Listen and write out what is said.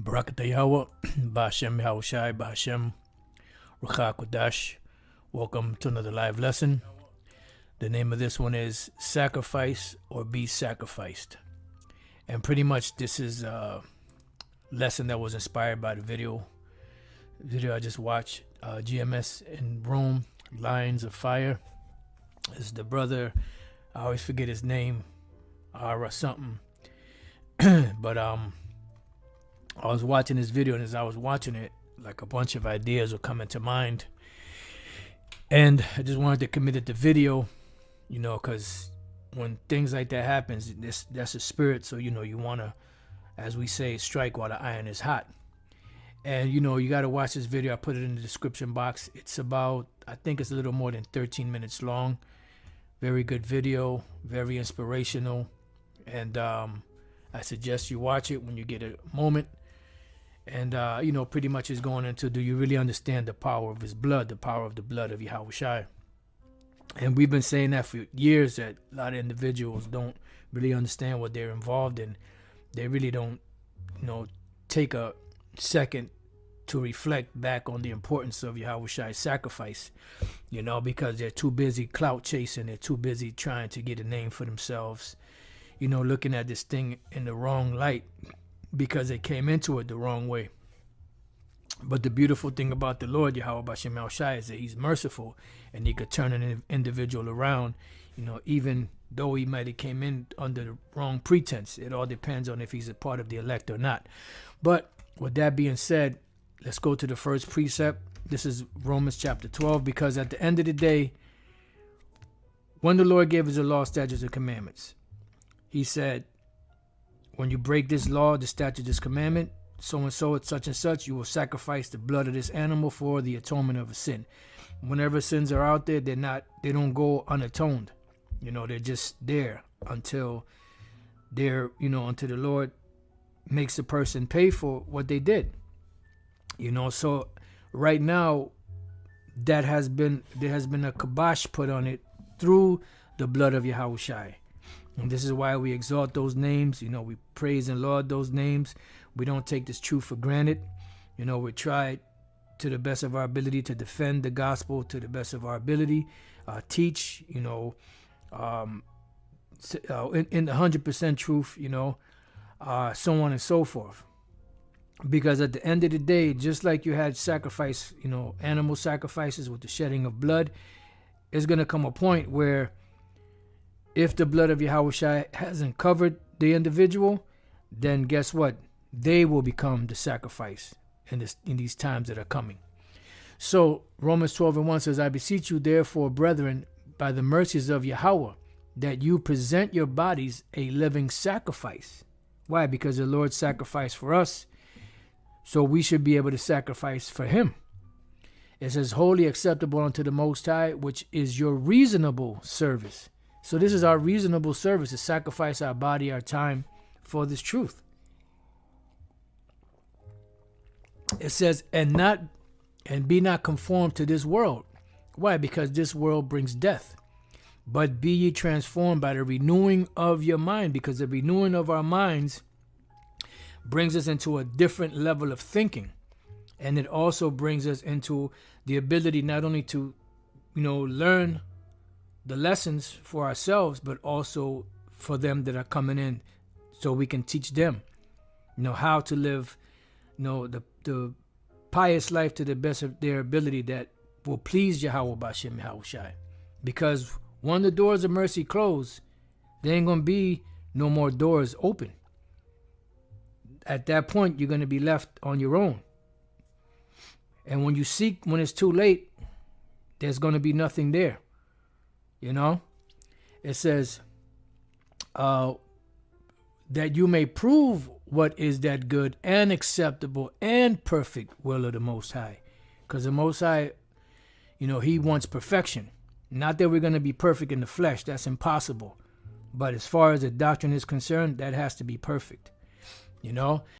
Barakata Yahweh, Ba'ashem Yahawahshi, Ba'ashem Ruach HaKodesh. Welcome to another live lesson. The name of this one is Sacrifice or Be Sacrificed. And pretty much this is a lesson that was inspired by the video I just watched. GMS in Rome, Lions of Fire. This is the brother, I always forget his name, or something. But I was watching this video, and as I was watching it, like a bunch of ideas were coming to mind. And I just wanted to commit it to video, because when things like that happens, that's a spirit. So, you want to, as we say, strike while the iron is hot. And, you got to watch this video. I put it in the description box. It's about, I think it's a little more than 13 minutes long. Very good video, very inspirational. And I suggest you watch it when you get a moment. And, pretty much is going into, do you really understand the power of his blood, the power of the blood of Yahawahshi? And we've been saying that for years, that a lot of individuals don't really understand what they're involved in. They really don't, take a second to reflect back on the importance of Yahawahshi's sacrifice, because they're too busy clout chasing. They're too busy trying to get a name for themselves, looking at this thing in the wrong light because they came into it the wrong way. But the beautiful thing about the Lord, Yahawahshi, is that he's merciful and he could turn an individual around, even though he might have came in under the wrong pretense. It all depends on if he's a part of the elect or not. But with that being said, let's go to the first precept. This is Romans chapter 12, because at the end of the day, when the Lord gave us the law, statutes, and commandments, he said, when you break this law, the statute, this commandment, so-and-so at such and such, you will sacrifice the blood of this animal for the atonement of a sin. Whenever sins are out there, they don't go unatoned. They're just there until until the Lord makes the person pay for what they did. So right now, there has been a kibosh put on it through the blood of Yahawahshi. And this is why we exalt those names. We praise and laud those names. We don't take this truth for granted. We try to the best of our ability to defend the gospel to the best of our ability, teach, in the 100% truth, so on and so forth. Because at the end of the day, just like you had sacrifice, animal sacrifices with the shedding of blood, it's going to come a point where if the blood of Yahawahshi hasn't covered the individual, then guess what? They will become the sacrifice in these times that are coming. So Romans 12:1 says, I beseech you therefore, brethren, by the mercies of Yahweh, that you present your bodies a living sacrifice. Why? Because the Lord sacrificed for us, so we should be able to sacrifice for him. It says, wholly acceptable unto the Most High, which is your reasonable service. So this is our reasonable service, to sacrifice our body, our time for this truth. It says, and be not conformed to this world. Why? Because this world brings death. But be ye transformed by the renewing of your mind, because the renewing of our minds brings us into a different level of thinking. And it also brings us into the ability not only to, learn the lessons for ourselves, but also for them that are coming in, so we can teach them, how to live, the pious life to the best of their ability that will please Yahawahshi. Because when the doors of mercy close, there ain't going to be no more doors open. At that point, you're going to be left on your own. And when you seek, when it's too late, there's going to be nothing there. It says that you may prove what is that good and acceptable and perfect will of the Most High. Because the Most High, he wants perfection. Not that we're going to be perfect in the flesh. That's impossible. But as far as the doctrine is concerned, that has to be perfect.